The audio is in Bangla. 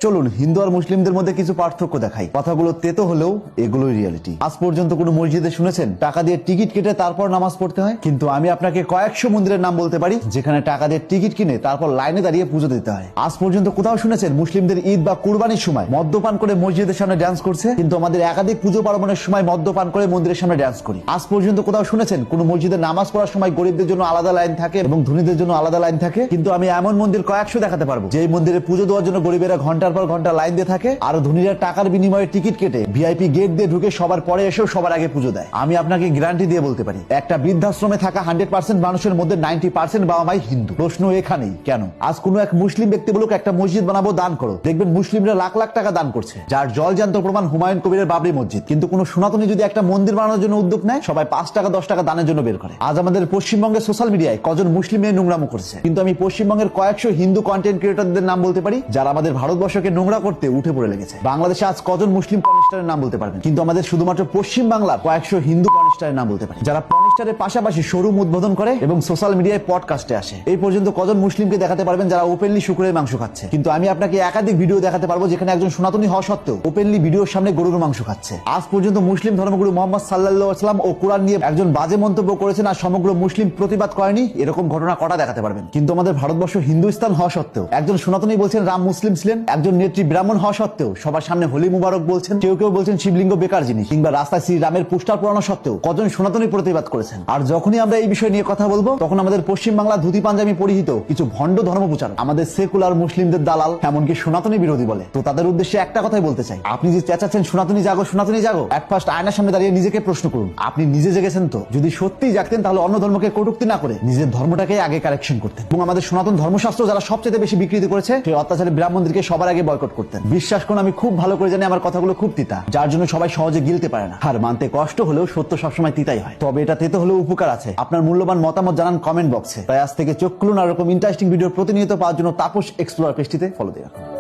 চলুন হিন্দু আর মুসলিমদের মধ্যে কিছু পার্থক্য দেখাই। কথাগুলো তেতো হলেও এগুলোই রিয়েলিটি। আজ পর্যন্ত কোনো মসজিদে শুনেছেন টাকা দিয়ে টিকিট কেটে তারপর নামাজ পড়তে হয়? কিন্তু আমি আপনাকে কয়েকশো মন্দিরের নাম বলতে পারি যেখানে টাকা দিয়ে টিকিট কিনে তারপর লাইনে দাঁড়িয়ে পুজো দিতে হয়। আজ পর্যন্ত কোথাও শুনেছেন মুসলিমদের ঈদ বা কুরবানির সময় মদ্যপান করে মসজিদের সামনে ডান্স করছে? কিন্তু আমাদের একাধিক পুজো পার্বণের সময় মদ্যপান করে মন্দিরের সামনে ডান্স করি। আজ পর্যন্ত কোথাও শুনেছেন কোন মসজিদে নামাজ পড়ার সময় গরিবদের জন্য আলাদা লাইন থাকে এবং ধনীদের জন্য আলাদা লাইন থাকে? কিন্তু আমি এমন মন্দির কয়েকশো দেখাতে পারবো যে মন্দিরে পুজো দেওয়ার জন্য গরিবেরা ঘন্টার পর ঘন্টা লাইন দিয়ে থাকে আর ধনীরা টাকার বিনিময়ে টিকিট কেটে ভিআইপি গেট দিয়ে ঢুকে সবার পরে এসেও সবার আগে পুজো দেয়। আমি আপনাকে গ্যারান্টি দিয়ে বলতে পারি একটা বৃদ্ধাশ্রমে থাকা 100% মানুষের মধ্যে 90% বাবা মাই হিন্দু। প্রশ্ন এখানেই, কেন? আজ কোন এক মুসলিম ব্যক্তি বলুক একটা মসজিদ বানাবো, দান করো, দেখবেন মুসলিমরা লাখ লাখ টাকা দান করছে, যার জলজান্ত প্রমাণ হুমায়ুন কবিরের বাবরি মসজিদ। কিন্তু কোন সনাতনী যদি একটা মন্দির বানানোর জন্য উদ্যোগ নেয় সবাই 5 টাকা 10 টাকা দানের জন্য বের করে। আজ আমাদের পশ্চিমবঙ্গের সোশ্যাল মিডিয়ায় কজন মুসলিম মেয়ে নোংরামো করছে, কিন্তু আমি পশ্চিমবঙ্গের কয়েকশো হিন্দু কন্টেন্ট ক্রিয়েটরদের নাম বলতে পারি যারা আমাদের ভারতবর্ষকে নোংরা করতে উঠে পড়ে লেগেছে। বাংলাদেশে আজ কজন মুসলিম পর্নিস্টারের নাম বলতে পারবেন, কিন্তু আমাদের শুধুমাত্র পশ্চিম বাংলার কয়েকশো হিন্দু পর্নিস্টারের নাম বলতে পারি যারা পর্নিস্টারের পাশাপাশি শোরুম উদ্বোধন করে এবং সোশ্যাল মিডিয়ায় পডকাস্টে আসে। এই পর্যন্ত কজন মুসলিমকে দেখাতে পারবেন যারা ওপেনলি শুকরের মাংস খাচ্ছে? কিন্তু আমি আপনাকে একাধিক ভিডিও দেখাতে পারবো যেখানে একজন সনাতনী হওয়া সত্ত্বেও ওপেনলি ভিডিওর সামনে গরুর মাংস খাচ্ছে। আজ পর্যন্ত মুসলিম ধর্মগুরু মোহাম্মদ সাল্লাল্লাহু আলাইহি ওয়াসাল্লাম ও কোরআন নিয়ে একজন বাজে মন্তব্য করেছেন আর সমগ্র মুসলিম প্রতিবাদ করেনি, এরকম ঘটনা কটা দেখাতে পারবেন? কিন্তু আমাদের ভারতবর্ষ হিন্দুস্তান হওয়া সত্ত্বেও একজন সনাতনী বলছেন রাম মুসলিম ছিলেন, একজন নেত্রী ব্রাহ্মণ হওয়া সত্ত্বেও সবার সামনে হোলি মুবারক বলছেন, কেউ কেউ বলছেন শিবলিঙ্গ বেকার জিনিস, কিংবা রাস্তায় শ্রীরামের পোস্টার পড়ানো সত্ত্বেও কজন সনাতনী প্রতিবাদ করেছেন। আর যখনই আমরা এই বিষয় নিয়ে কথা বলবো তখন আমাদের পশ্চিম বাংলা ধুতি পাঞ্জাবি পরিহিত কিছু ভণ্ড ধর্মপ্রচার আমাদের সেকুলার মুসলিমদের দালাল এমনকি সনাতনী বিরোধী বলে। তো তাদের উদ্দেশ্যে একটা কথাই বলতে চাই, আপনি যে চেঁচাচ্ছেন সনাতনী জাগো সনাতনী জাগো, এট ফার্স্ট আয়নার সামনে দাঁড়িয়ে নিজেকে প্রশ্ন করুন আপনি নিজে জেগেছেন তো? যদি সত্যিই জাগতেন তাহলে অন্য ধর্মকে কটূক্তি না করে নিজের ধর্মটাকে আগে কারেকশন করতেন এবং আমাদের সনাতন ধর্মশাস্ত্র যারা সবচেয়ে বেশি বিকৃতি করেছে সেই অত্যাচারী ব্রাহ্মণদেরকে সবার আগে বয়কট করতেন। বিশ্বাস করুন আমি খুব ভালো করে জানি আমার কথাগুলো খুব তিতা, যার জন্য সবাই সহজে গিলতে পারে না। আর মানতে কষ্ট হলেও সত্য সবসময় তিতাই হয়, তবে এটা তেতো হলেও উপকার আছে। আপনার মূল্যবান মতামত জানান কমেন্ট বক্সে। তাই আজ থেকে চোখ খুলুন আর এরকম ইন্টারেস্টিং ভিডিও প্রতিনিয়ত পাওয়ার জন্য তাপস এক্সপ্লোরার পেজটিতে ফলো দিয়ে রাখুন।